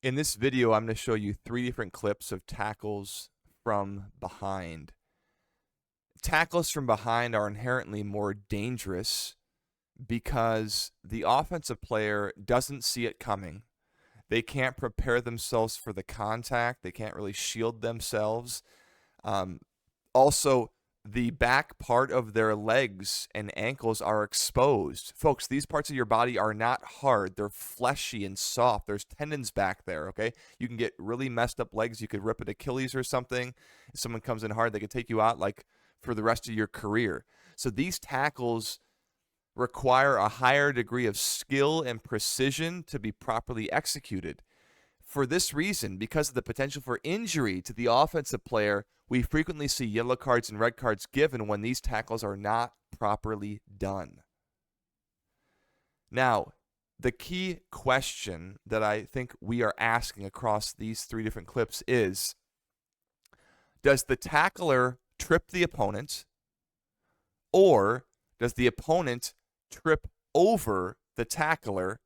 In this video, I'm going to show you 3 different clips of tackles from behind. Tackles from behind are inherently more dangerous because the offensive player doesn't see it coming. They can't prepare themselves for the contact. They can't really shield themselves. Also, the back part of their legs and ankles are exposed. Folks, these parts of your body are not hard. They're fleshy and soft. There's tendons back there, okay? You can get really messed up legs. You could rip an Achilles or something. If someone comes in hard, they could take you out like for the rest of your career. So these tackles require a higher degree of skill and precision to be properly executed. For this reason, because of the potential for injury to the offensive player, we frequently see yellow cards and red cards given when these tackles are not properly done. Now, the key question that I think we are asking across these 3 different clips is, does the tackler trip the opponent, or does the opponent trip over the tackler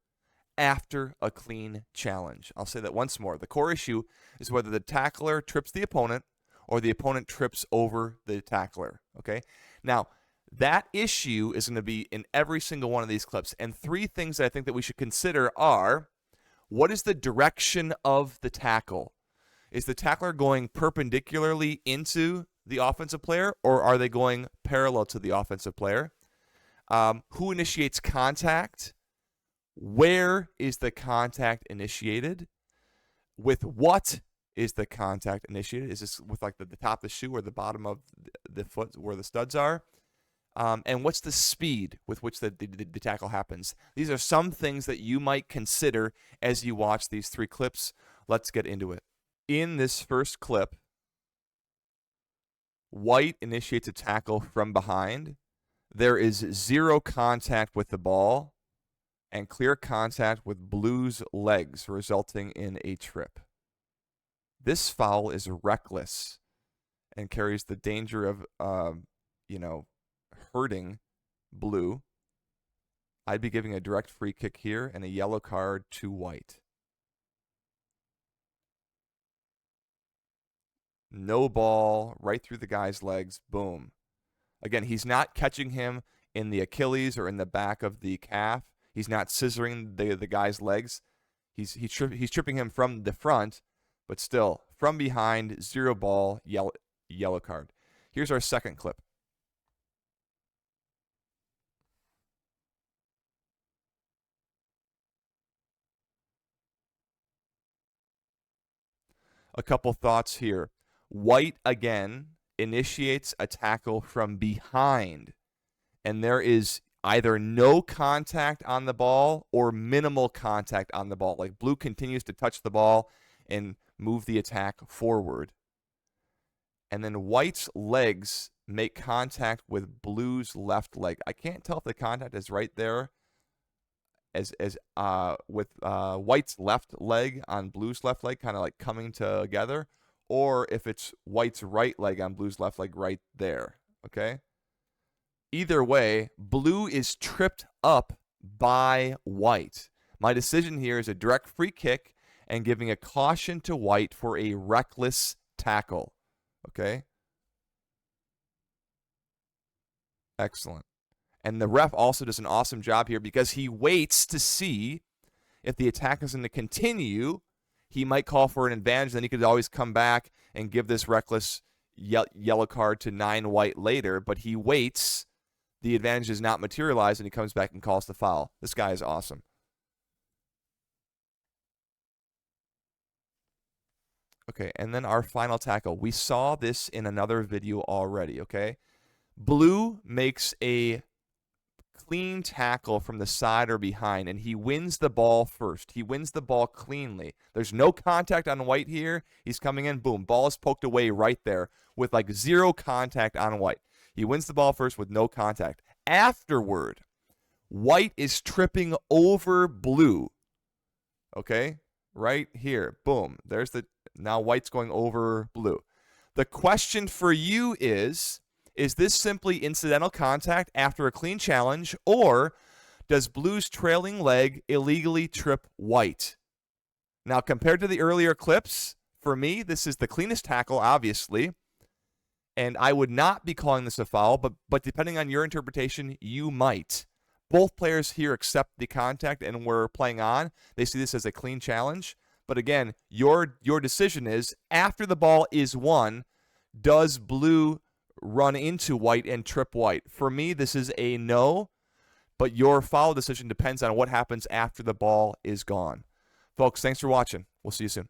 after a clean challenge? I'll say that once more. The core issue is whether the tackler trips the opponent or the opponent trips over the tackler, okay? Now, that issue is going to be in every single one of these clips. And 3 things that I think that we should consider are, what is the direction of the tackle? Is the tackler going perpendicularly into the offensive player, or are they going parallel to the offensive player? Who initiates contact? Where is the contact initiated? With what is the contact initiated? Is this with like the top of the shoe or the bottom of the foot where the studs are? And what's the speed with which the tackle happens? These are some things that you might consider as you watch these 3 clips. Let's get into it. In this first clip, White initiates a tackle from behind. There is 0 contact with the ball and clear contact with Blue's legs, resulting in a trip. This foul is reckless and carries the danger of, hurting Blue. I'd be giving a direct free kick here and a yellow card to White. No ball, right through the guy's legs, boom. Again, he's not catching him in the Achilles or in the back of the calf. He's not scissoring the guy's legs. He's tripping him from the front, but still, from behind, 0 ball, yellow card. Here's our second clip. A couple thoughts here. White, again, initiates a tackle from behind, and there is either no contact on the ball or minimal contact on the ball. Like Blue continues to touch the ball and move the attack forward. And then White's legs make contact with Blue's left leg. I can't tell if the contact is right there with White's left leg on Blue's left leg, kind of like coming together, or if it's White's right leg on Blue's left leg right there, okay? Either way, Blue is tripped up by White. My decision here is a direct free kick and giving a caution to White for a reckless tackle, okay? Excellent. And the ref also does an awesome job here because he waits to see if the attack is going to continue. He might call for an advantage, then he could always come back and give this reckless yellow card to 9 White later, but he waits. The advantage is not materialized, and he comes back and calls the foul. This guy is awesome. Okay, and then our final tackle. We saw this in another video already, okay? Blue makes a clean tackle from the side or behind, and he wins the ball first. He wins the ball cleanly. There's no contact on White here. He's coming in, boom, ball is poked away right there with like 0 contact on White. He wins the ball first with no contact. Afterward, White is tripping over Blue. Okay? Right here. Boom. There's the, now White's going over Blue. The question for you is this simply incidental contact after a clean challenge, or does Blue's trailing leg illegally trip White? Now, compared to the earlier clips, for me, this is the cleanest tackle, obviously. And I would not be calling this a foul, but depending on your interpretation, you might. Both players here accept the contact and we're playing on. They see this as a clean challenge. But again, your decision is, after the ball is won, does blue run into white and trip white? For me, this is a no, but your foul decision depends on what happens after the ball is gone. Folks, thanks for watching. We'll see you soon.